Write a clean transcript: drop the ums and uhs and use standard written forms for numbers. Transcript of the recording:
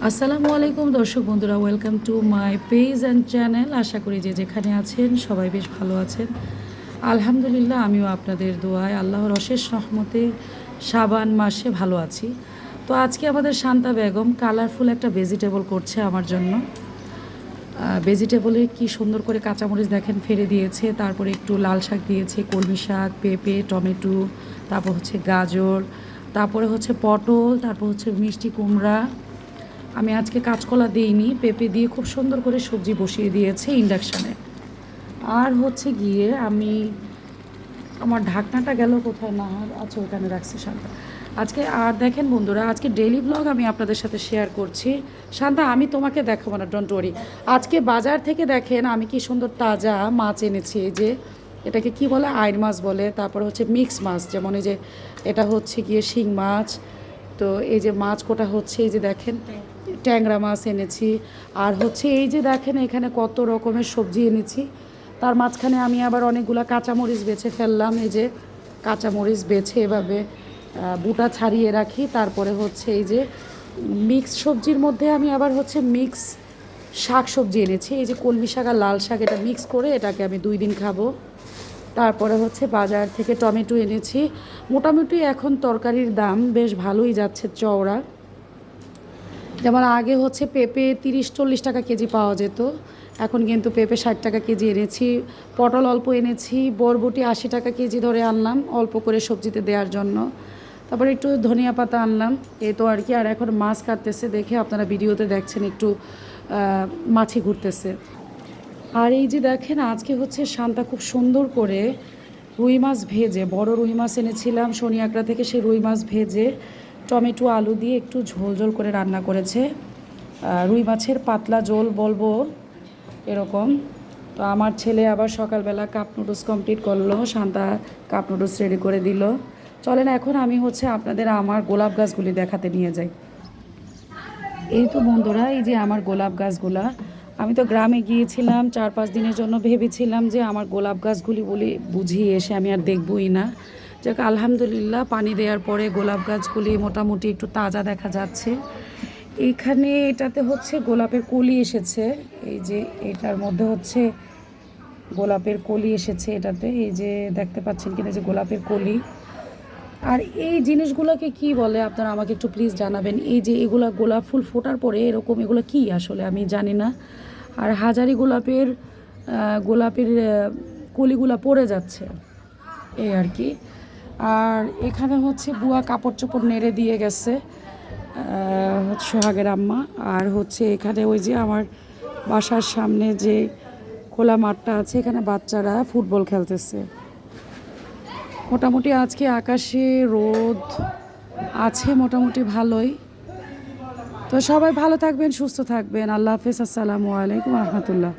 আসসালামু আলাইকুম দর্শক বন্ধুরা, welcome to my page and channel. আশা করি যে যেখানে আছেন সবাই বেশ ভালো আছেন। আলহামদুলিল্লাহ, আমিও আপনাদের দোয়ায় আল্লাহর অশেষ রহমতে শাবান মাসে ভালো আছি। তো আজকে আমাদের শান্তা বেগম কালারফুল একটা ভেজিটেবল করছে আমার জন্য। ভেজিটেবলে কি সুন্দর করে কাঁচামরিচ দেখেন ফেলে দিয়েছে, তারপরে একটু লাল শাক দিয়েছে, কলমি শাক, পেঁপে, টমেটো, তারপর হচ্ছে গাজর, তারপরে হচ্ছে পটল, তারপর হচ্ছে মিষ্টি কুমড়া। আমি আজকে কাঁচকলা দিইনি, পেঁপে দিয়ে খুব সুন্দর করে সবজি বসিয়ে দিয়েছে ইন্ডাকশানে। আর হচ্ছে গিয়ে আমি আমার ঢাকনাটা গেল কোথায়, না আচ্ছা ওখানে রাখছি শান্তা। আজকে আর দেখেন বন্ধুরা, আজকে ডেইলি ব্লগ আমি আপনাদের সাথে শেয়ার করছি। শান্তা, আমি তোমাকে দেখাবো না, ডোন্ট ওয়ারি। আজকে বাজার থেকে দেখেন আমি কি সুন্দর তাজা মাছ এনেছি। এই যে এটাকে কি বলে, আইর মাছ বলে, তারপরে হচ্ছে মিক্স মাছ, যেমন এই যে এটা হচ্ছে গিয়ে শিং মাছ। তো এই যে মাছ কোটা হচ্ছে, এই যে দেখেন ট্যাংরা মাছ এনেছি। আর হচ্ছে এই যে দেখেন এখানে কত রকমের সবজি এনেছি। তার মাঝখানে আমি আবার অনেকগুলো কাঁচামরিচ বেছে ফেললাম। এই যে কাঁচামরিচ বেছে এভাবে বুটা ছাড়িয়ে রাখি। তারপরে হচ্ছে এই যে মিক্স সবজির মধ্যে আমি আবার হচ্ছে মিক্স শাক সবজি এনেছি। এই যে কলমি শাক আর লাল শাক, এটা মিক্স করে এটাকে আমি 2 দিন খাবো। তারপরে হচ্ছে বাজার থেকে টমেটো এনেছি। মোটামুটি এখন তরকারির দাম বেশ ভালোই যাচ্ছে, চওড়া। যেমন আগে হচ্ছে পেঁপে 30-40 টাকা কেজি পাওয়া যেত, এখন কিন্তু পেঁপে 60 টাকা কেজি এনেছি। পটল অল্প এনেছি, বরবটি 80 টাকা কেজি ধরে আনলাম অল্প করে সবজিতে দেওয়ার জন্য। তারপরে একটু ধনিয়া পাতা আনলাম, এই তো আর কি। আর এখন মাছ কাটতেছে, দেখে আপনারা ভিডিওতে দেখছেন একটু মাছি ঘুরতেছে। আর এই যে দেখেন আজকে হচ্ছে শান্তা খুব সুন্দর করে রুই মাছ ভেজে, বড় রুই মাছ এনেছিলাম শনিয়াকড়া থেকে, সেই রুই মাছ ভেজে টমেটো আলু দিয়ে একটু ঝোল ঝোল করে রান্না করেছে। রুই মাছের পাতলা ঝোল বলবো এরকম। তো আমার ছেলে আবার সকালবেলা কাপ নুডলস কমপ্লিট করলো, শান্তা কাপ নুডলস রেডি করে দিল। চলেন এখন আমি হচ্ছে আপনাদের আমার গোলাপ গাছগুলি দেখাতে নিয়ে যাই। এই তো বন্ধুরা, এই যে আমার গোলাপ গাছগুলা, আমি তো গ্রামে গিয়েছিলাম 4-5 দিনের জন্য, ভেবেছিলাম যে আমার গোলাপ গাছগুলি বলি বুঝিয়ে এসে আমি আর দেখবই না। যাক আলহামদুলিল্লাহ, পানি দেওয়ার পরে গোলাপ গাছগুলি মোটামুটি একটু তাজা দেখা যাচ্ছে। এইখানে এটাতে হচ্ছে গোলাপের কলি এসেছে, এই যে এটার মধ্যে হচ্ছে গোলাপের কলি এসেছে এটাতে, এই যে দেখতে পাচ্ছেন কিনা, যে গোলাপের কলি। আর এই জিনিসগুলোকে কি বলে আপনারা আমাকে একটু প্লিজ জানাবেন। এই যে এগুলা গোলাপ ফুল ফোটার পরে এরকম, এগুলো কি আসলে আমি জানি না। আর হাজারি গোলাপের কলিগুলা পড়ে যাচ্ছে, এই আর কি। আর এখানে হচ্ছে বুয়া কাপড় চোপড় নেড়ে দিয়ে গেছে সোহাগের আম্মা। আর হচ্ছে এখানে ওই যে আমার বাসার সামনে যে খোলা মাঠটা আছে, এখানে বাচ্চারা ফুটবল খেলতেছে। মোটামুটি আজকে আকাশে রোদ আছে মোটামুটি ভালোই। তো সবাই ভালো থাকবেন, সুস্থ থাকবেন। আল্লাহ হাফেজ, আসসালামু আলাইকুম রহমতুল্লাহ।